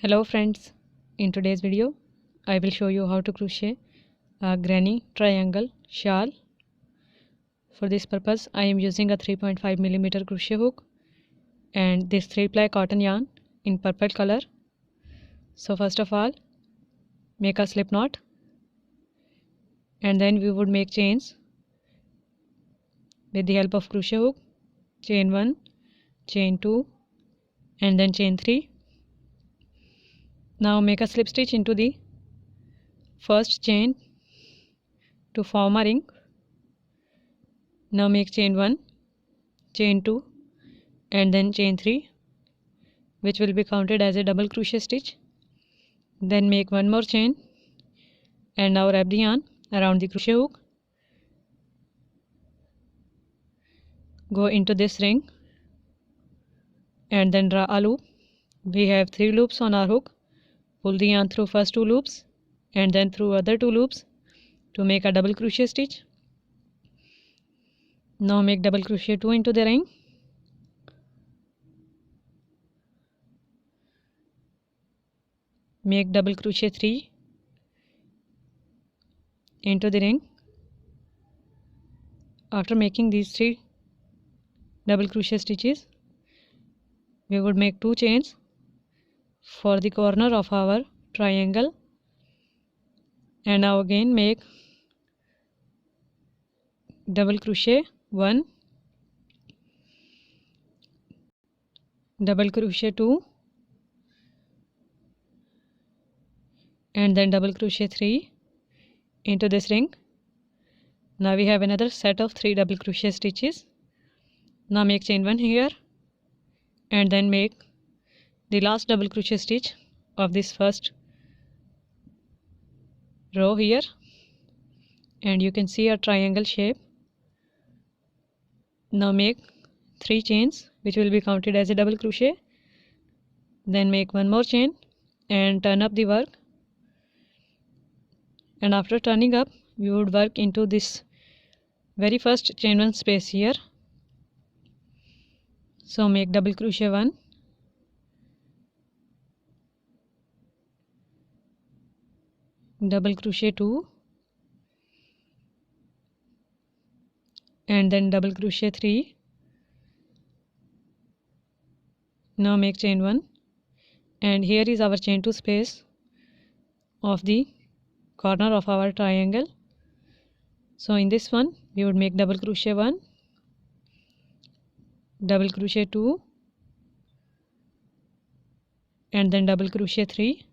Hello friends, in today's video I will show you how to crochet a granny triangle shawl. For this purpose I am using a 3.5mm crochet hook and this 3-ply cotton yarn in purple color. So first of all make a slip knot and then we would make chains with the help of crochet hook. Chain 1, chain 2 and then chain 3. Now make a slip stitch into the first chain to form a ring. Now make chain 1, chain 2 and then chain 3, which will be counted as a double crochet stitch. Then make one more chain and now wrap the yarn around the crochet hook. Go into this ring and then draw a loop. We have 3 loops on our hook. Pull the yarn through first 2 loops and then through other 2 loops to make a double crochet stitch. Now make double crochet 2 into the ring. Make double crochet 3 into the ring. After making these 3 double crochet stitches, we would make 2 chains for the corner of our triangle, and now again make double crochet 1, double crochet 2 and then double crochet 3 into this ring. Now we have another set of 3 double crochet stitches. Now make chain 1 here and then make the last double crochet stitch of this first row here, and you can see a triangle shape. Now make 3 chains which will be counted as a double crochet. Then make one more chain and turn up the work, and after turning up we would work into this very first chain 1 space here. So make double crochet 1, double crochet 2 and then double crochet 3. Now make chain 1 and here is our chain 2 space of the corner of our triangle. So in this one we would make double crochet 1, double crochet 2 and then double crochet 3.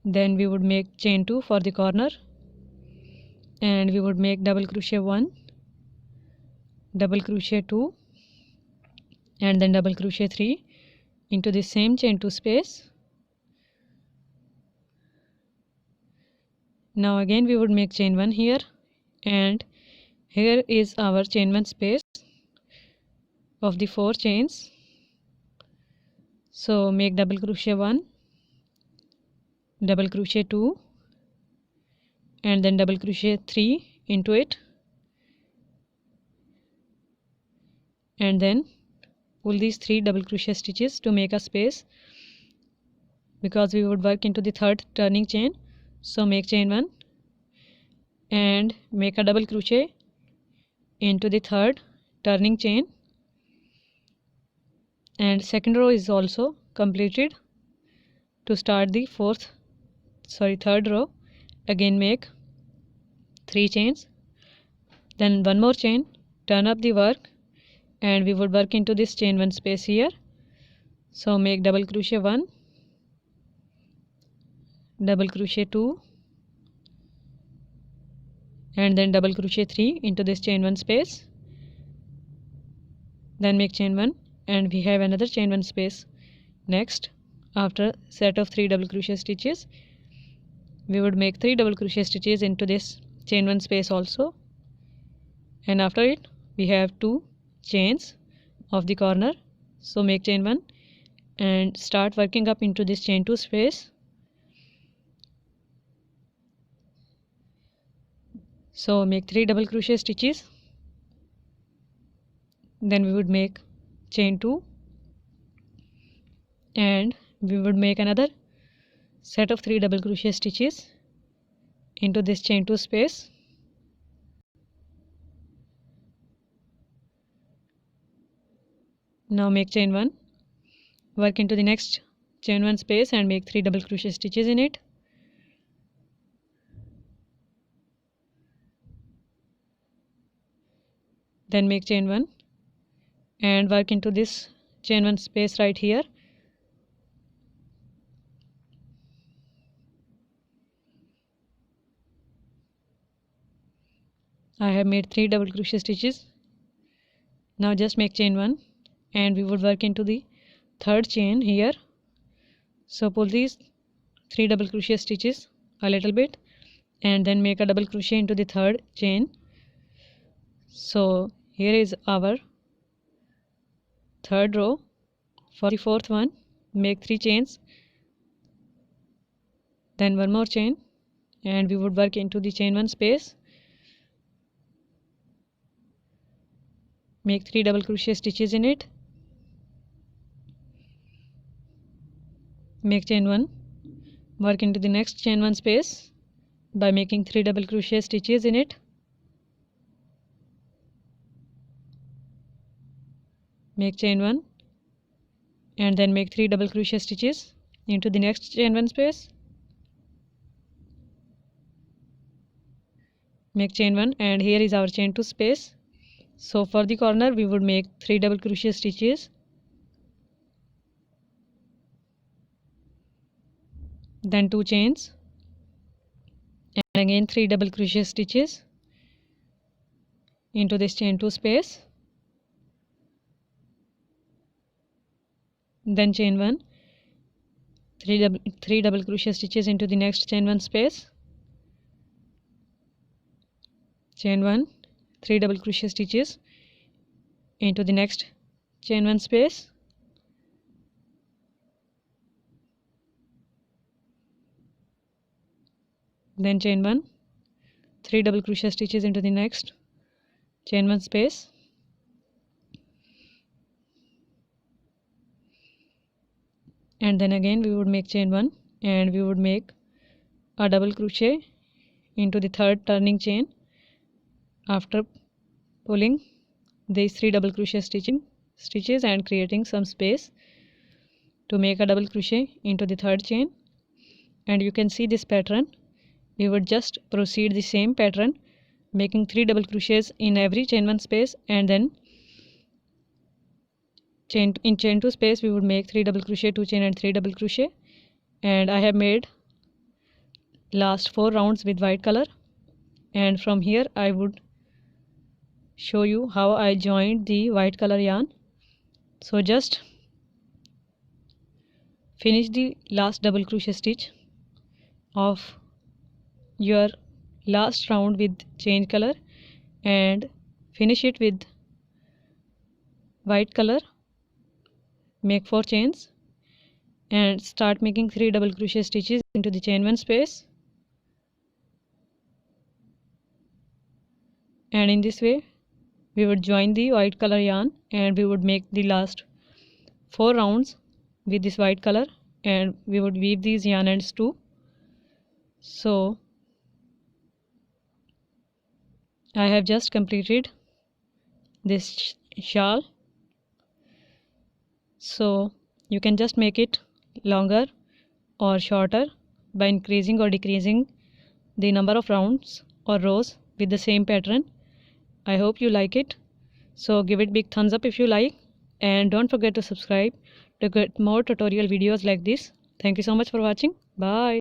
Then we would make chain 2 for the corner and we would make double crochet 1, double crochet 2 and then double crochet 3 into the same chain 2 space. Now again we would make chain 1 here, and here is our chain 1 space of the 4 chains. So make double crochet 1, double crochet 2 and then double crochet 3 into it, and then pull these 3 double crochet stitches to make a space because we would work into the third turning chain. So make chain 1 and make a double crochet into the third turning chain, and second row is also completed. To start the third row, again make 3 chains, then one more chain, turn up the work and we would work into this chain 1 space here. So make double crochet 1, double crochet 2 and then double crochet 3 into this chain 1 space. Then make chain 1 and we have another chain 1 space. Next, after set of 3 double crochet stitches, we would make 3 double crochet stitches into this chain 1 space also, and after it we have 2 chains of the corner. So make chain 1 and start working up into this chain 2 space. So make 3 double crochet stitches, then we would make chain 2 and we would make another set of 3 double crochet stitches into this chain 2 space. Now make chain 1, work into the next chain 1 space and make 3 double crochet stitches in it. Then make chain 1 and work into this chain 1 space right here. I have made 3 double crochet stitches. Now just make chain 1 and we would work into the third chain here. So pull these 3 double crochet stitches a little bit and then make a double crochet into the third chain. So here is our third row. For the fourth one, make 3 chains, then one more chain, and we would work into the chain 1 space. Make 3 double crochet stitches in it. Make chain 1, work into the next chain 1 space by making 3 double crochet stitches in it. Make chain 1 and then make 3 double crochet stitches into the next chain 1 space. Make chain 1 and here is our chain 2 space. So for the corner we would make 3 double crochet stitches, then 2 chains, and again 3 double crochet stitches into this chain 2 space. Then chain 1, 3 double crochet stitches into the next chain 1 space. Chain 1, 3 double crochet stitches into the next chain 1 space. Then chain 1, 3 double crochet stitches into the next chain 1 space. And then again we would make chain 1 and we would make a double crochet into the third turning chain after pulling these 3 double crochet stitches and creating some space to make a double crochet into the third chain. And you can see this pattern. We would just proceed the same pattern, making 3 double crochets in every chain 1 space, and then in chain 2 space we would make 3 double crochet, 2 chain and 3 double crochet. And I have made last 4 rounds with white color, and from here I would show you how I joined the white color yarn. So just finish the last double crochet stitch of your last round with change color and finish it with white color. Make 4 chains and start making 3 double crochet stitches into the chain 1 space, and in this way we would join the white color yarn and we would make the last 4 rounds with this white color, and we would weave these yarn ends too. So I have just completed this shawl. So you can just make it longer or shorter by increasing or decreasing the number of rounds or rows with the same pattern. I hope you like it. So give it big thumbs up if you like, and don't forget to subscribe to get more tutorial videos like this. Thank you so much for watching. Bye.